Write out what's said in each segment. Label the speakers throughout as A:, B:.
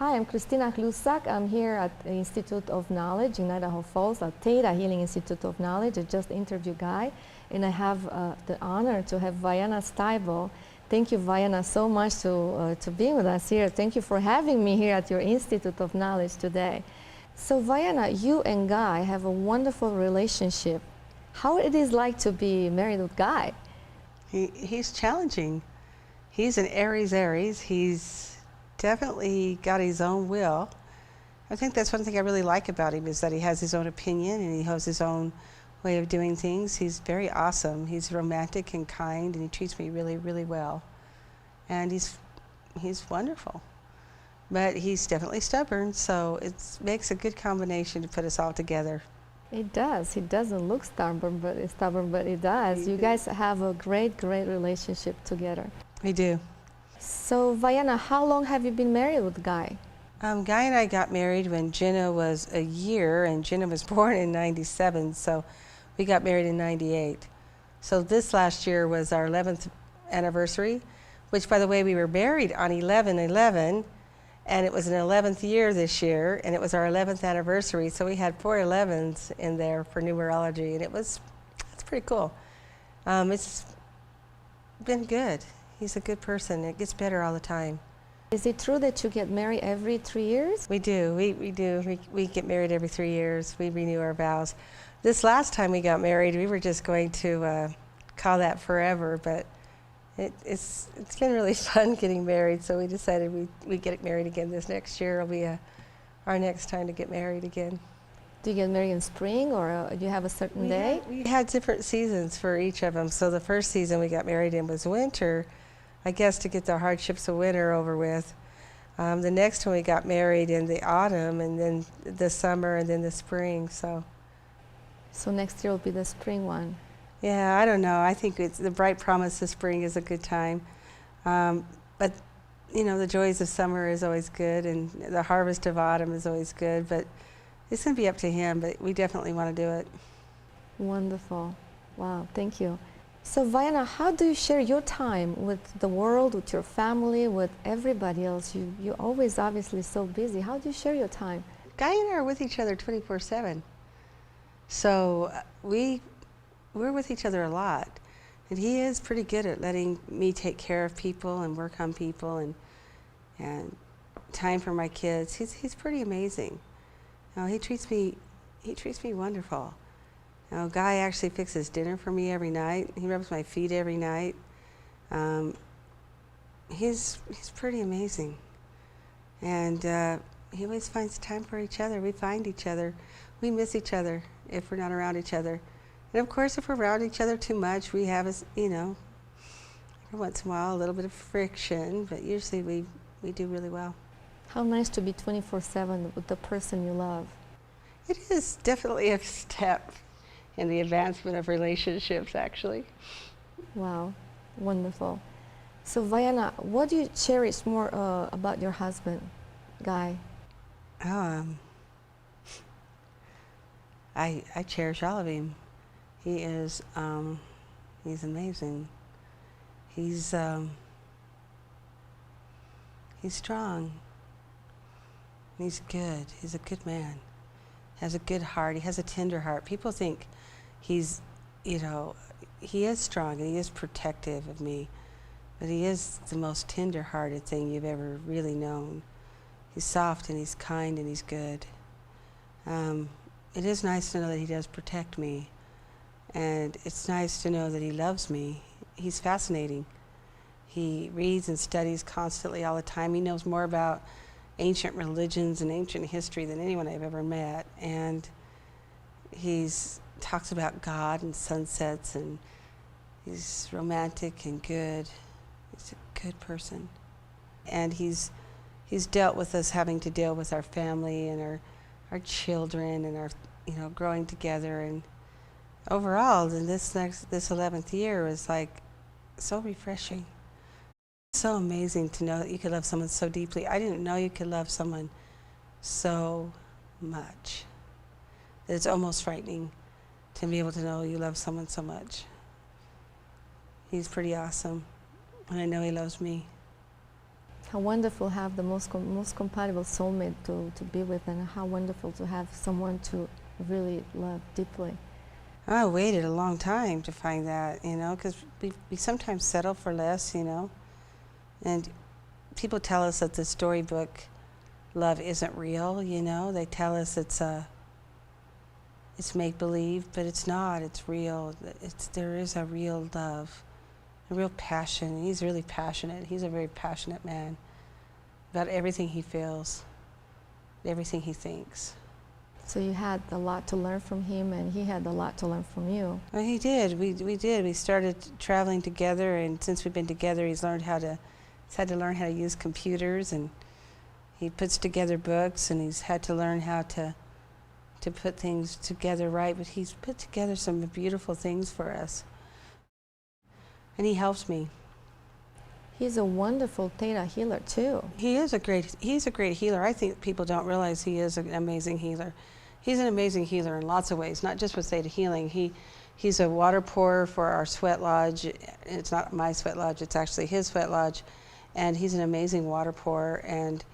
A: Hi, I'm Cristina Hlusak. I'm here at the Institute of Knowledge in Idaho Falls, at ThetaHealing Institute of Knowledge. I just interviewed Guy, and I have the honor to have Vianna Stibal. Thank you, Vianna, so much to be with us here. Thank you for having me here at your Institute of Knowledge today. So, Vianna, you and Guy have a wonderful relationship. How it is like to be married with Guy?
B: He's challenging. He's an Aries. He's definitely got his own will. I think that's one thing I really like about him, is that he has his own opinion and he has his own way of doing things. He's very awesome. He's romantic and kind, and he treats me really, really well. And he's wonderful. But he's definitely stubborn, so it makes a good combination to put us all together.
A: It does. He doesn't look stubborn, but he does. You guys have a great, great relationship together.
B: We do.
A: So, Vianna, how long have you been married with Guy?
B: Guy and I got married when Jenna was a year, and Jenna was born in '97, so we got married in '98. So this last year was our 11th anniversary, which, by the way, we were married on 11/11, and it was an 11th year this year, and it was our 11th anniversary, so we had 4 11s in there for numerology, and it's pretty cool. It's been good. He's a good person. It gets better all the time.
A: Is it true that you get married every 3 years?
B: We do. We do. We get married every 3 years. We renew our vows. This last time we got married, we were just going to call that forever, but it's been really fun getting married, so we decided we'd get married again this next year. It'll be our next time to get married again.
A: Do you get married in spring, or do you have a certain day?
B: We had different seasons for each of them. So the first season we got married in was winter, I guess, to get the hardships of winter over with. The next one we got married in the autumn, and then the summer, and then the spring. So
A: next year will be the spring one.
B: Yeah, I don't know. I think it's the bright promise of spring is a good time. But you know, the joys of summer is always good, and the harvest of autumn is always good. But it's going to be up to him, but we definitely want to do it.
A: Wonderful. Wow, thank you. So, Vianna, how do you share your time with the world, with your family, with everybody else? You're always obviously so busy. How do you share your time?
B: Guy and I are with each other 24/7. So we're with each other a lot. And he is pretty good at letting me take care of people and work on people, and time for my kids. He's pretty amazing. You know, he treats me wonderful. You know, Guy actually fixes dinner for me every night. He rubs my feet every night. He's pretty amazing. And he always finds time for each other. We find each other. We miss each other if we're not around each other. And of course, if we're around each other too much, we have, you know, every once in a while, a little bit of friction, but usually we do really well.
A: How nice to be 24/7 with the person you love.
B: It is definitely a step in the advancement of relationships, actually.
A: Wow, wonderful. So, Vianna, what do you cherish more about your husband, Guy?
B: I cherish all of him. He is, he's amazing. He's strong. He's good. He's a good man. Has a good heart. He has a tender heart. People think he's, you know, he is strong and he is protective of me, but he is the most tender-hearted thing you've ever really known. He's soft and he's kind and he's good. It is nice to know that he does protect me, and it's nice to know that he loves me. He's fascinating. He reads and studies constantly all the time. He knows more about ancient religions and ancient history than anyone I've ever met, and he talks about God and sunsets, and he's romantic and good. He's a good person, and he's dealt with us having to deal with our family and our children and our, you know, growing together. And overall, in this 11th year was like so refreshing. So amazing to know that you could love someone so deeply. I didn't know you could love someone so much. That it's almost frightening to be able to know you love someone so much. He's pretty awesome, and I know he loves me.
A: How wonderful to have the most compatible soulmate to be with, and how wonderful to have someone to really love deeply.
B: I waited a long time to find that, you know, because we sometimes settle for less, you know. And people tell us that the storybook love isn't real, you know. They tell us it's make-believe, but it's not. It's real. There is a real love, a real passion. He's really passionate. He's a very passionate man about everything he feels, everything he thinks.
A: So you had a lot to learn from him, and he had a lot to learn from you.
B: Well, he did. We did. We started traveling together, and since we've been together, he's had to learn how to use computers, and he puts together books, and he's had to learn how to put things together right. But he's put together some beautiful things for us, and he helps me.
A: He's a wonderful Theta healer too.
B: He's a great healer. I think people don't realize he is an amazing healer. He's an amazing healer in lots of ways, not just with Theta Healing. He's a water pourer for our sweat lodge. It's not my sweat lodge, it's actually his sweat lodge. And he's an amazing water pourer, and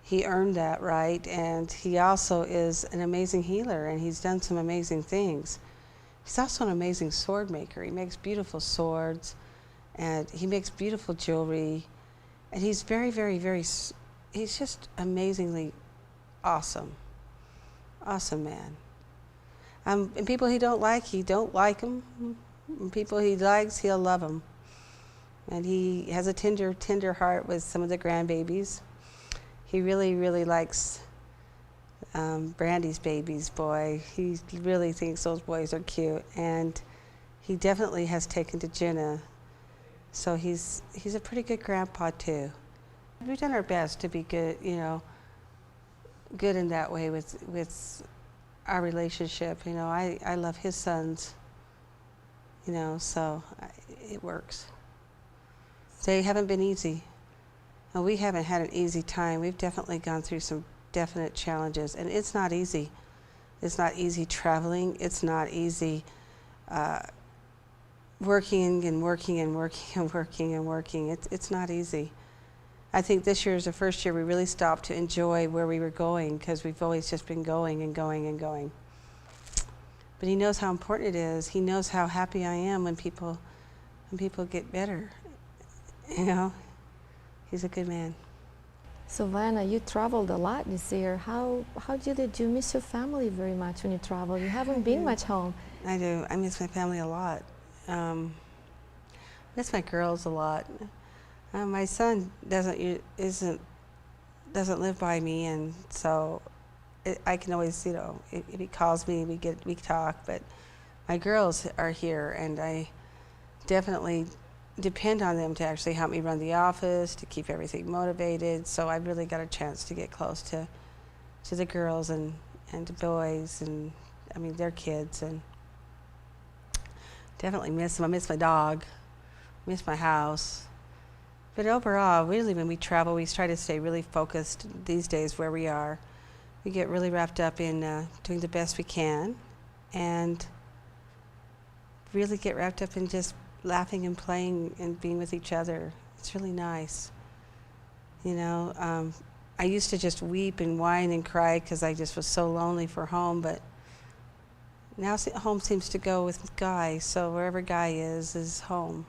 B: he earned that right. And he also is an amazing healer, and he's done some amazing things. He's also an amazing sword maker. He makes beautiful swords, and he makes beautiful jewelry. And he's very, very, very, he's just amazingly awesome. Awesome man. And people he don't like him. And people he likes, he'll love them. And he has a tender heart with some of the grandbabies. He really, really likes Brandy's babies, boy. He really thinks those boys are cute. And he definitely has taken to Jenna. So he's a pretty good grandpa too. We've done our best to be good, you know, good in that way with our relationship. You know, I love his sons, you know, so it works. They haven't been easy. And we haven't had an easy time. We've definitely gone through some definite challenges, and it's not easy. It's not easy traveling. It's not easy working and working and working and working and working. It's not easy. I think this year is the first year we really stopped to enjoy where we were going, because we've always just been going and going and going. But he knows how important it is. He knows how happy I am when people get better. You know, he's a good man.
A: So Vianna, you traveled a lot this year. How did you miss your family very much when you travel? You haven't been much home.
B: I do. I miss my family a lot. Miss my girls a lot. My son doesn't live by me, and so I can always, you know, if he calls me, we talk. But my girls are here, and I definitely depend on them to actually help me run the office, to keep everything motivated. So I really got a chance to get close to the girls and to boys, and I mean their kids, and definitely miss them. I miss my dog, miss my house. But overall, really, when we travel, we try to stay really focused these days where we are. We get really wrapped up in doing the best we can, and really get wrapped up in just laughing and playing and being with each other. It's really nice. You know, I used to just weep and whine and cry because I just was so lonely for home, but now home seems to go with Guy, so wherever Guy is home.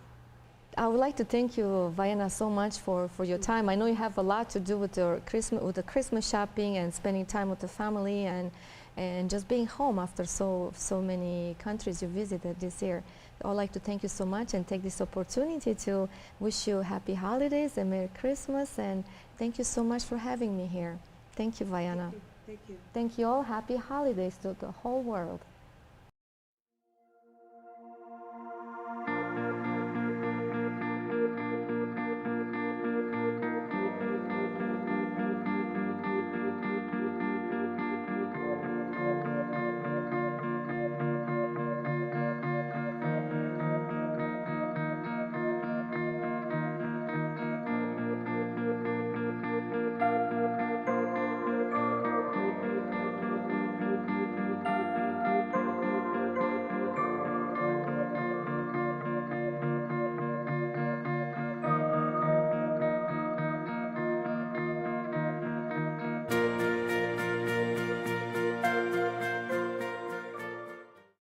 A: I would like to thank you, Vianna, so much for your time. I know you have a lot to do with the Christmas shopping and spending time with the family and just being home after so many countries you visited this year. I would like to thank you so much and take this opportunity to wish you happy holidays and Merry Christmas, and thank you so much for having me here. Thank you, Vianna.
B: Thank you.
A: Thank you all. Happy holidays to the whole world.